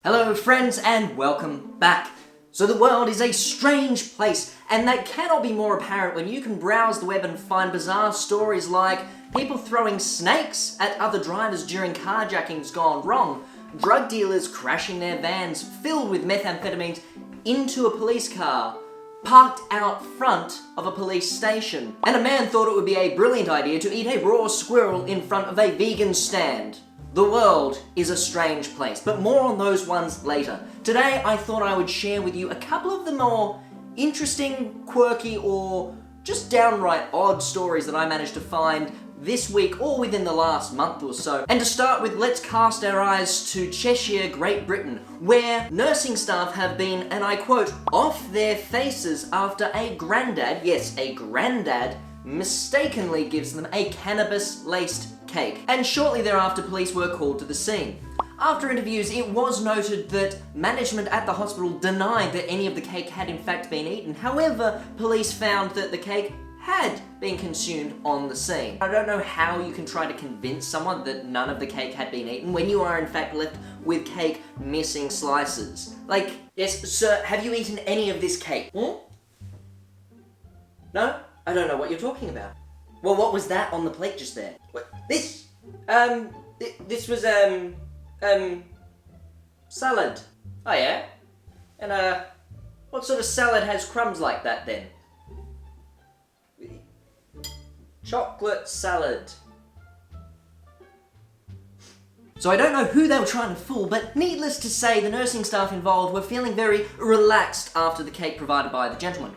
Hello friends and welcome back. So the world is a strange place, and that cannot be more apparent when you can browse the web and find bizarre stories like people throwing snakes at other drivers during carjackings gone wrong, drug dealers crashing their vans filled with methamphetamines into a police car parked out front of a police station, and a man thought it would be a brilliant idea to eat a raw squirrel in front of a vegan stand. The world is a strange place, but more on those ones later. Today, I thought I would share with you a couple of the more interesting, quirky, or just downright odd stories that I managed to find this week or within the last month or so. And to start with, let's cast our eyes to Cheshire, Great Britain, where nursing staff have been, and I quote, off their faces after a grandad, yes, a grandad, mistakenly gives them a cannabis-laced cake, and shortly thereafter police were called to the scene. After interviews, it was noted that management at the hospital denied that any of the cake had in fact been eaten. However, police found that the cake had been consumed on the scene. I don't know how you can try to convince someone that none of the cake had been eaten when you are in fact left with cake missing slices. Like, yes, sir, have you eaten any of this cake? No? I don't know what you're talking about. Well, what was that on the plate just there? What? This was, salad. Oh yeah? And, what sort of salad has crumbs like that then? Chocolate salad. So I don't know who they were trying to fool, but needless to say, the nursing staff involved were feeling very relaxed after the cake provided by the gentleman.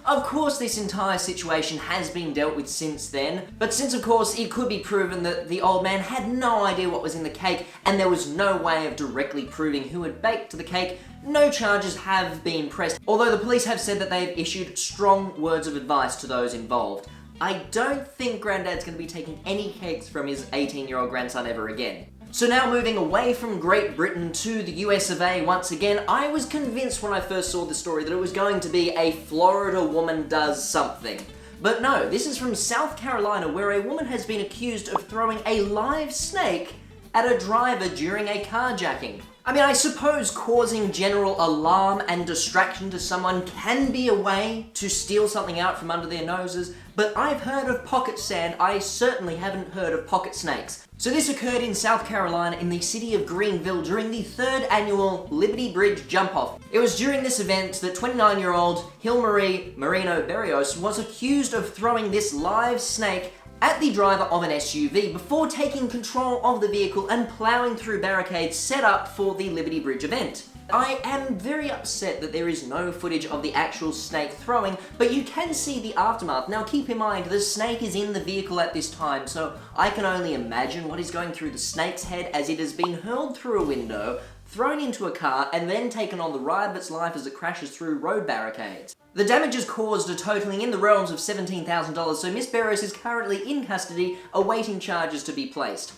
Of course, this entire situation has been dealt with since then, but since of course it could be proven that the old man had no idea what was in the cake and there was no way of directly proving who had baked the cake, no charges have been pressed, although the police have said that they have issued strong words of advice to those involved. I don't think Grandad's going to be taking any cakes from his 18-year-old grandson ever again. So now moving away from Great Britain to the US of A once again, I was convinced when I first saw the story that it was going to be a Florida woman does something. But no, this is from South Carolina, where a woman has been accused of throwing a live snake at a driver during a carjacking. I mean, I suppose causing general alarm and distraction to someone can be a way to steal something out from under their noses, but I've heard of pocket sand, I certainly haven't heard of pocket snakes. So this occurred in South Carolina in the city of Greenville during the 3rd annual Liberty Bridge jump-off. It was during this event that 29-year-old Hilmarie Marino Berrios was accused of throwing this live snake at the driver of an SUV before taking control of the vehicle and ploughing through barricades set up for the Liberty Bridge event. I am very upset that there is no footage of the actual snake throwing, but you can see the aftermath. Now keep in mind, the snake is in the vehicle at this time, so I can only imagine what is going through the snake's head as it has been hurled through a window, thrown into a car, and then taken on the ride of its life as it crashes through road barricades. The damages caused are totaling in the realms of $17,000, so Miss Berrios is currently in custody, awaiting charges to be placed.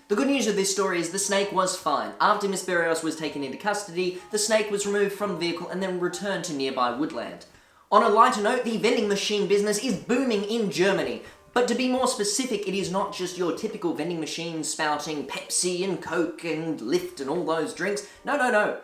The good news of this story is the snake was fine. After Miss Berrios was taken into custody, the snake was removed from the vehicle and then returned to nearby woodland. On a lighter note, the vending machine business is booming in Germany. But to be more specific, it is not just your typical vending machine spouting Pepsi and Coke and Lift and all those drinks. No.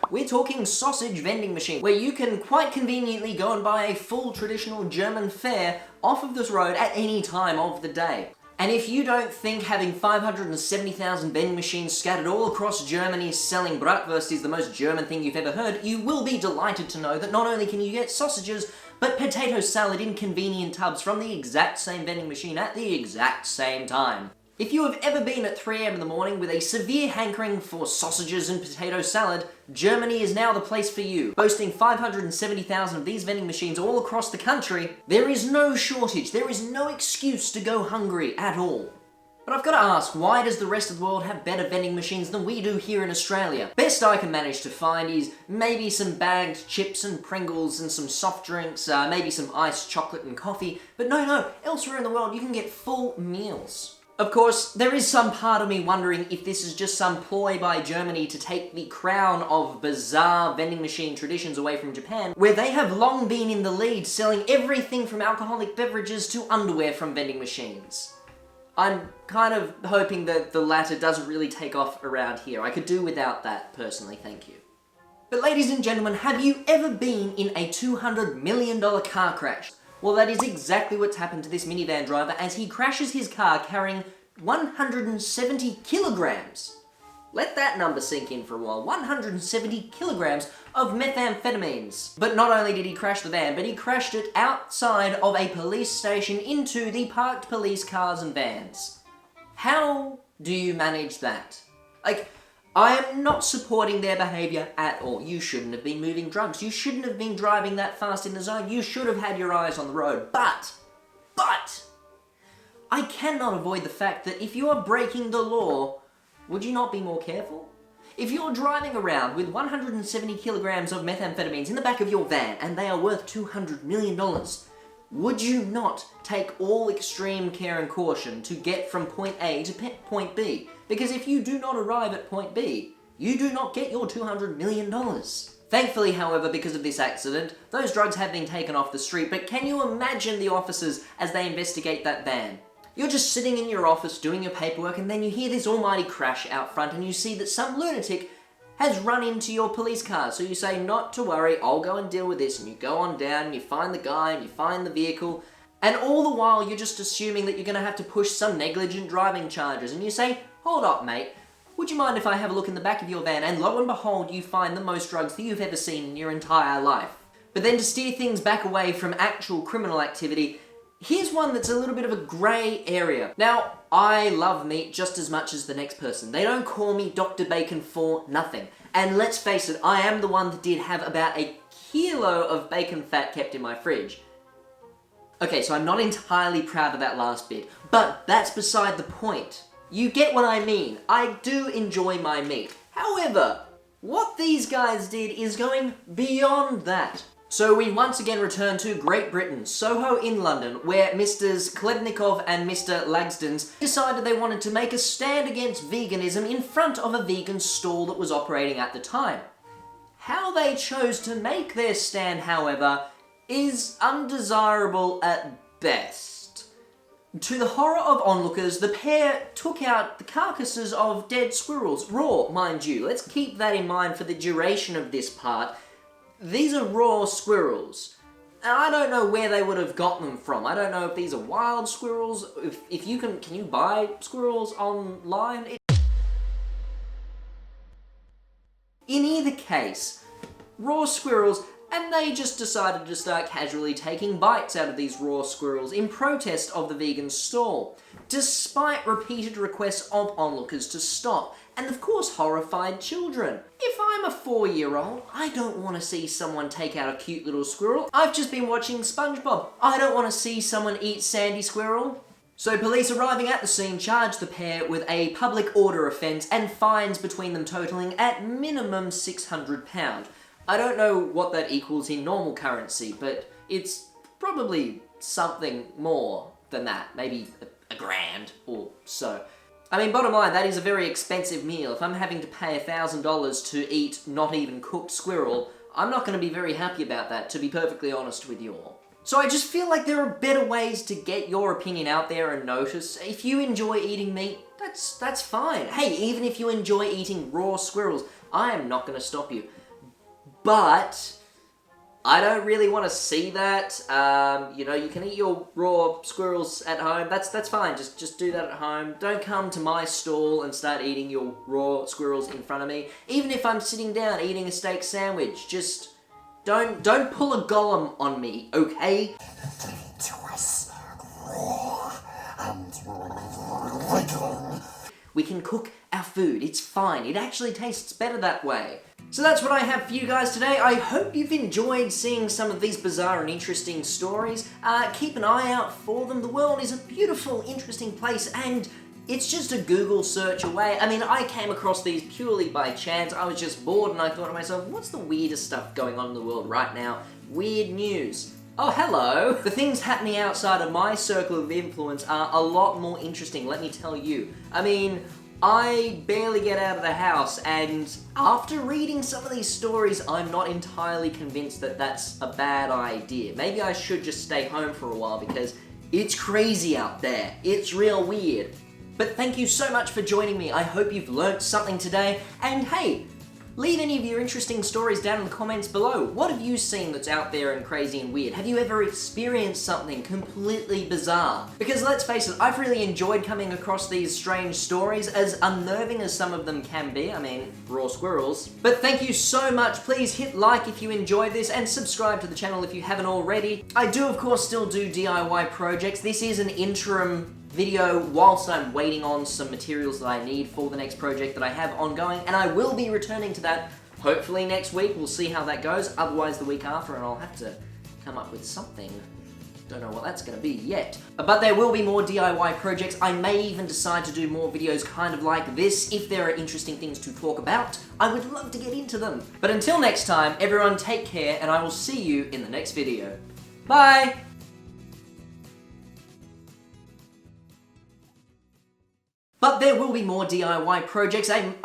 We're talking sausage vending machine, where you can quite conveniently go and buy a full traditional German fare off of this road at any time of the day. And if you don't think having 570,000 vending machines scattered all across Germany selling bratwurst is the most German thing you've ever heard, you will be delighted to know that not only can you get sausages, but potato salad in convenient tubs from the exact same vending machine at the exact same time. If you have ever been at 3 AM in the morning with a severe hankering for sausages and potato salad, Germany is now the place for you. Boasting 570,000 of these vending machines all across the country, there is no shortage, there is no excuse to go hungry at all. But I've got to ask, why does the rest of the world have better vending machines than we do here in Australia? Best I can manage to find is maybe some bagged chips and Pringles and some soft drinks, maybe some iced chocolate and coffee, but no, elsewhere in the world you can get full meals. Of course, there is some part of me wondering if this is just some ploy by Germany to take the crown of bizarre vending machine traditions away from Japan, where they have long been in the lead, selling everything from alcoholic beverages to underwear from vending machines. I'm kind of hoping that the latter doesn't really take off around here. I could do without that, personally, thank you. But ladies and gentlemen, have you ever been in a $200 million car crash? Well, that is exactly what's happened to this minivan driver as he crashes his car carrying 170 kilograms. Let that number sink in for a while. 170 kilograms of methamphetamines. But not only did he crash the van, but he crashed it outside of a police station into the parked police cars and vans. How do you manage that? Like, I am not supporting their behaviour at all. You shouldn't have been moving drugs. You shouldn't have been driving that fast in the zone. You should have had your eyes on the road. But, I cannot avoid the fact that if you are breaking the law, would you not be more careful? If you're driving around with 170 kilograms of methamphetamines in the back of your van and they are worth $200 million, would you not take all extreme care and caution to get from point A to point B? Because if you do not arrive at point B, you do not get your $200 million. Thankfully, however, because of this accident, those drugs have been taken off the street, but can you imagine the officers as they investigate that van? You're just sitting in your office doing your paperwork and then you hear this almighty crash out front and you see that some lunatic has run into your police car. So you say, not to worry, I'll go and deal with this. And you go on down and you find the guy and you find the vehicle. And all the while you're just assuming that you're going to have to push some negligent driving charges. And you say, hold up mate, would you mind if I have a look in the back of your van? And lo and behold, you find the most drugs that you've ever seen in your entire life. But then to steer things back away from actual criminal activity, here's one that's a little bit of a grey area. Now, I love meat just as much as the next person. They don't call me Dr. Bacon for nothing. And let's face it, I am the one that did have about a kilo of bacon fat kept in my fridge. Okay, so I'm not entirely proud of that last bit, but that's beside the point. You get what I mean. I do enjoy my meat. However, what these guys did is going beyond that. So we once again return to Great Britain, Soho in London, where Mrs. Klebnikov and Mr. Lagsdons decided they wanted to make a stand against veganism in front of a vegan stall that was operating at the time. How they chose to make their stand, however, is undesirable at best. To the horror of onlookers, the pair took out the carcasses of dead squirrels, raw, mind you. Let's keep that in mind for the duration of this part. These are raw squirrels. And I don't know where they would have got them from. I don't know if these are wild squirrels. If you can you buy squirrels online? In either case, raw squirrels, and they just decided to start casually taking bites out of these raw squirrels in protest of the vegan stall, despite repeated requests of onlookers to stop, and of course horrified children. If I'm a 4-year-old, I don't want to see someone take out a cute little squirrel. I've just been watching SpongeBob. I don't want to see someone eat Sandy Squirrel. So police arriving at the scene charged the pair with a public order offence and fines between them totalling at minimum £600. I don't know what that equals in normal currency, but it's probably something more than that. Maybe a grand or so. I mean, bottom line, that is a very expensive meal. If I'm having to pay $1,000 to eat not even cooked squirrel, I'm not going to be very happy about that, to be perfectly honest with you all. So I just feel like there are better ways to get your opinion out there and noticed. If you enjoy eating meat, that's fine. Hey, even if you enjoy eating raw squirrels, I am not going to stop you. But I don't really want to see that. You know, you can eat your raw squirrels at home. That's fine. Just do that at home. Don't come to my stall and start eating your raw squirrels in front of me. Even if I'm sitting down eating a steak sandwich, just don't pull a golem on me, okay? Give it to us raw and wriggling. We can cook our food. It's fine. It actually tastes better that way. So that's what I have for you guys today. I hope you've enjoyed seeing some of these bizarre and interesting stories. Keep an eye out for them. The world is a beautiful, interesting place, and it's just a Google search away. I mean, I came across these purely by chance. I was just bored, and I thought to myself, what's the weirdest stuff going on in the world right now? Weird news. Oh, hello! The things happening outside of my circle of influence are a lot more interesting, let me tell you. I mean, I barely get out of the house, and after reading some of these stories, I'm not entirely convinced that that's a bad idea. Maybe I should just stay home for a while, because It's crazy out there. It's real weird. But thank you so much for joining me. I hope you've learnt something today. And hey, leave any of your interesting stories down in the comments below. What have you seen that's out there and crazy and weird? Have you ever experienced something completely bizarre? Because let's face it, I've really enjoyed coming across these strange stories, as unnerving as some of them can be. I mean, raw squirrels. But thank you so much. Please hit like if you enjoyed this and subscribe to the channel if you haven't already. I do, of course, still do DIY projects. This is an interim video whilst I'm waiting on some materials that I need for the next project that I have ongoing, and I will be returning to that hopefully next week. We'll see how that goes, otherwise the week after, and I'll have to come up with something. Don't know what that's going to be yet. But there will be more DIY projects. I may even decide to do more videos kind of like this if there are interesting things to talk about. I would love to get into them. But until next time, everyone take care, and I will see you in the next video. Bye! But there will be more DIY projects. I'm